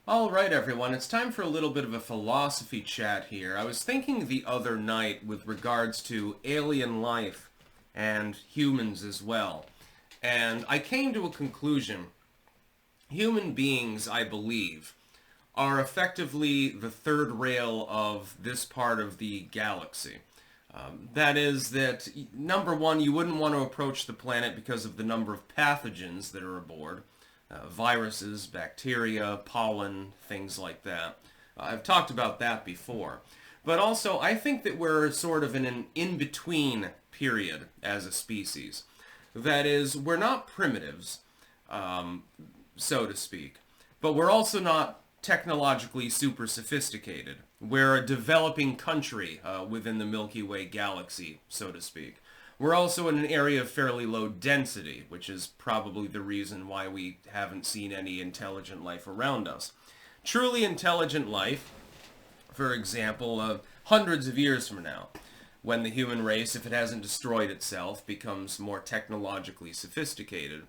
All right, everyone, it's time for a little bit of a philosophy chat here. I was thinking the other night with regards to alien life and humans as well, and I came to a conclusion. Human beings, I believe, are effectively the third rail of this part of the galaxy. That is that, number one, you wouldn't want to approach the planet because of the number of pathogens that are aboard. Viruses, bacteria, pollen, things like that. I've talked about that before. But also, I think that we're sort of in an in-between period as a species. That is, we're not primitives, so to speak, but we're also not technologically super sophisticated. We're a developing country within the Milky Way galaxy, so to speak. We're also in an area of fairly low density, which is probably the reason why we haven't seen any intelligent life around us. Truly intelligent life, for example, hundreds of years from now, when the human race, if it hasn't destroyed itself, becomes more technologically sophisticated,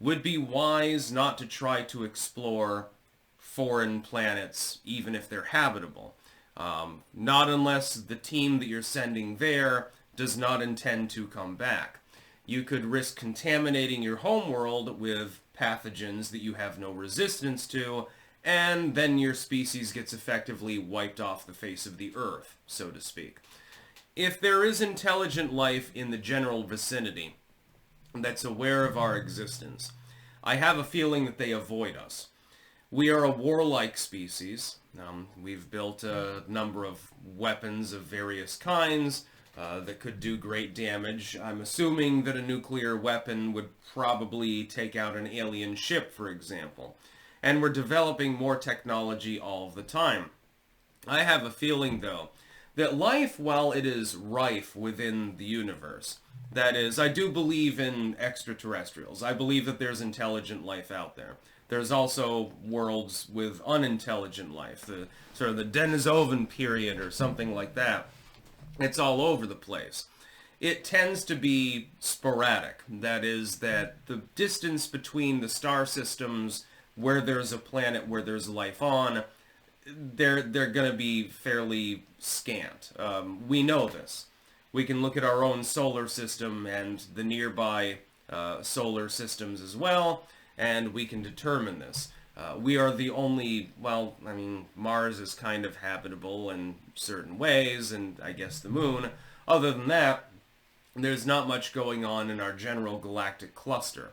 would be wise not to try to explore foreign planets, even if they're habitable. Not unless the team that you're sending there does not intend to come back. You could risk contaminating your homeworld with pathogens that you have no resistance to, and then your species gets effectively wiped off the face of the earth, so to speak. If there is intelligent life in the general vicinity that's aware of our existence, I have a feeling that they avoid us. We are a warlike species. We've built a number of weapons of various kinds that could do great damage. I'm assuming that a nuclear weapon would probably take out an alien ship, for example. And we're developing more technology all the time. I have a feeling, though, that life, while it is rife within the universe, that is, I do believe in extraterrestrials. I believe that there's intelligent life out there. There's also worlds with unintelligent life, the sort of the Denisovan period or something like that. It's all over the place. It tends to be sporadic. That is, that the distance between the star systems where there's a planet where there's life on, they're going to be fairly scant. We know this. We can look at our own solar system and the nearby solar systems as well, and we can determine this. We are the only, well, I mean, Mars is kind of habitable in certain ways, and I guess the moon. Other than that, there's not much going on in our general galactic cluster.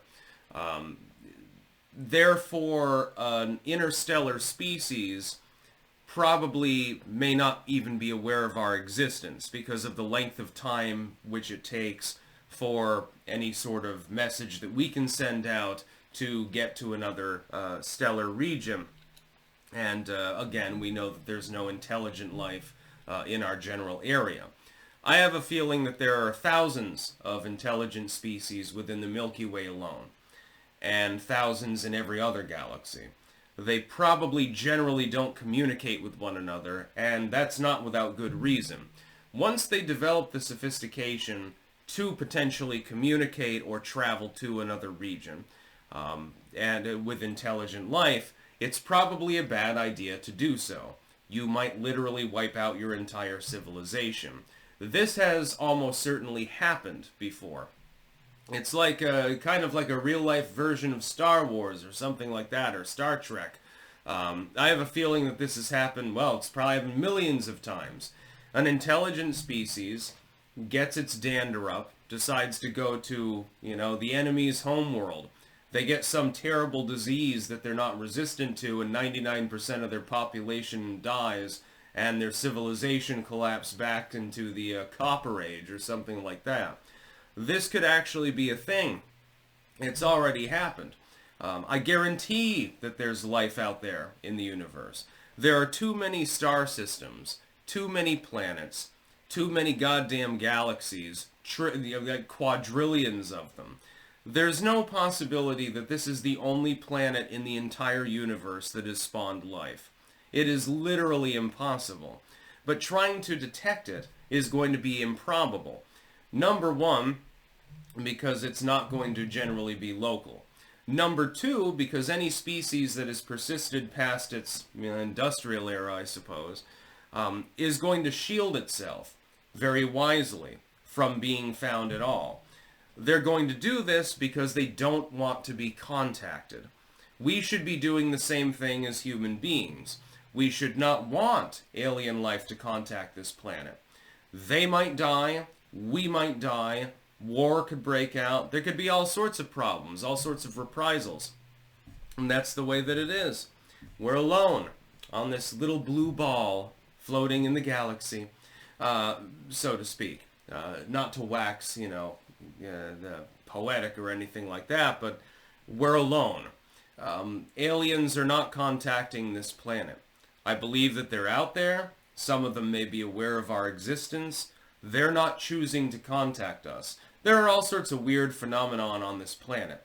Therefore, an interstellar species probably may not even be aware of our existence because of the length of time which it takes for any sort of message that we can send out to get to another stellar region. And again, we know that there's no intelligent life in our general area. I have a feeling that there are thousands of intelligent species within the Milky Way alone, and thousands in every other galaxy. They probably generally don't communicate with one another, and that's not without good reason. Once they develop the sophistication to potentially communicate or travel to another region, and with intelligent life, it's probably a bad idea to do so. You might literally wipe out your entire civilization. This has almost certainly happened before. It's like kind of like a real-life version of Star Wars or something like that, or Star Trek. I have a feeling that this has happened, well, it's probably happened millions of times. An intelligent species gets its dander up, decides to go to, the enemy's homeworld. They get some terrible disease that they're not resistant to, and 99% of their population dies, and their civilization collapses back into the Copper Age or something like that. This could actually be a thing. It's already happened. I guarantee that there's life out there in the universe. There are too many star systems, too many planets, too many goddamn galaxies, like quadrillions of them. There's no possibility that this is the only planet in the entire universe that has spawned life. It is literally impossible. But trying to detect it is going to be improbable. Number one, because it's not going to generally be local. Number two, because any species that has persisted past its industrial era, I suppose, is going to shield itself very wisely from being found at all. They're going to do this because they don't want to be contacted. We should be doing the same thing as human beings. We should not want alien life to contact this planet. They might die, we might die, war could break out, there could be all sorts of problems, all sorts of reprisals. And that's the way that it is. We're alone on this little blue ball floating in the galaxy, so to speak. Not to wax, the poetic or anything like that, but we're alone. Aliens are not contacting this planet. I believe that they're out there. Some of them may be aware of our existence. They're not choosing to contact us. There are all sorts of weird phenomenon on this planet.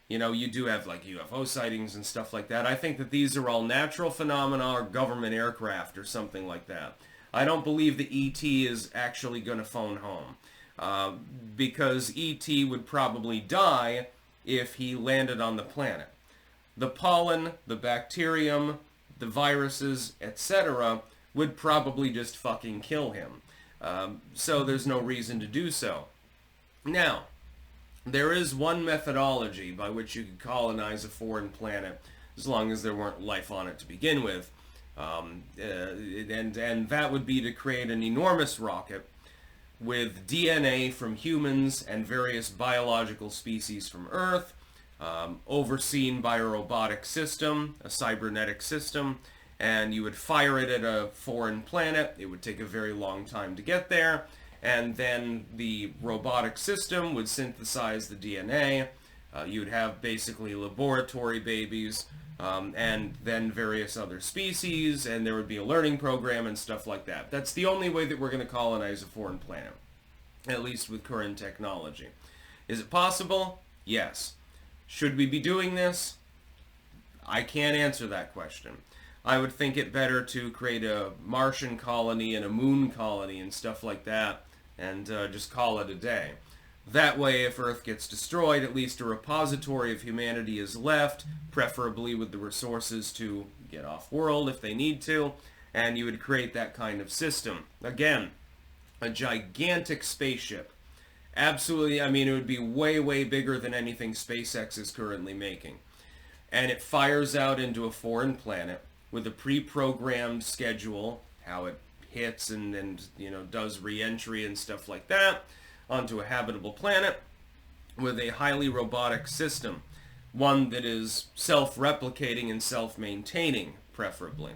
You do have like UFO sightings and stuff like that. I think that these are all natural phenomena or government aircraft or something like that. I don't believe the ET is actually going to phone home. Because ET would probably die if he landed on the planet. The pollen, the bacterium, the viruses, etc. would probably just fucking kill him. So there's no reason to do so. Now, there is one methodology by which you could colonize a foreign planet, as long as there weren't life on it to begin with. And that would be to create an enormous rocket with DNA from humans and various biological species from Earth, overseen by a robotic system, a cybernetic system, and you would fire it at a foreign planet. It would take a very long time to get there, and then the robotic system would synthesize the DNA. You'd have basically laboratory babies, and then various other species, and there would be a learning program and stuff like that. That's the only way that we're going to colonize a foreign planet, at least with current technology. Is it possible? Yes. Should we be doing this? I can't answer that question. I would think it better to create a Martian colony and a moon colony and stuff like that, and just call it a day. That way, if Earth gets destroyed, at least a repository of humanity is left, preferably with the resources to get off-world if they need to, and you would create that kind of system. Again, a gigantic spaceship. Absolutely, it would be way, way bigger than anything SpaceX is currently making. And it fires out into a foreign planet with a pre-programmed schedule, how it hits and does re-entry and stuff like that, onto a habitable planet with a highly robotic system. One that is self-replicating and self-maintaining, preferably.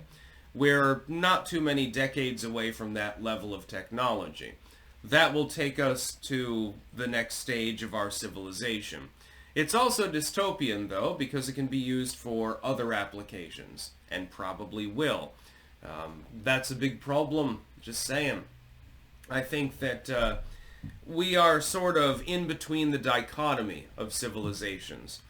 We're not too many decades away from that level of technology. That will take us to the next stage of our civilization. It's also dystopian, though, because it can be used for other applications, and probably will. That's a big problem, just saying. I think that we are sort of in between the dichotomy of civilizations.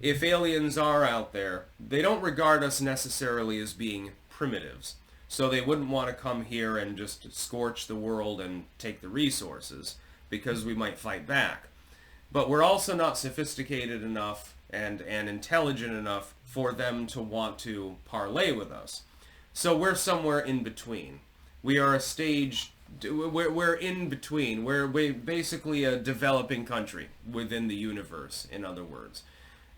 If aliens are out there, they don't regard us necessarily as being primitives. So they wouldn't want to come here and just scorch the world and take the resources, because we might fight back. But we're also not sophisticated enough and intelligent enough for them to want to parlay with us. So we're somewhere in between. We are a stage, we're in between. We're basically a developing country within the universe, in other words.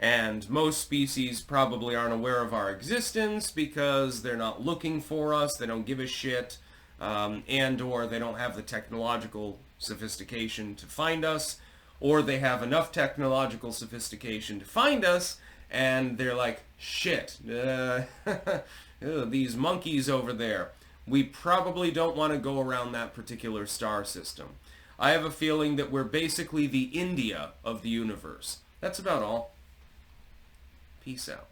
And most species probably aren't aware of our existence because they're not looking for us, they don't give a shit, and or they don't have the technological sophistication to find us, or they have enough technological sophistication to find us, and they're like, shit, these monkeys over there. We probably don't want to go around that particular star system. I have a feeling that we're basically the India of the universe. That's about all. Peace out.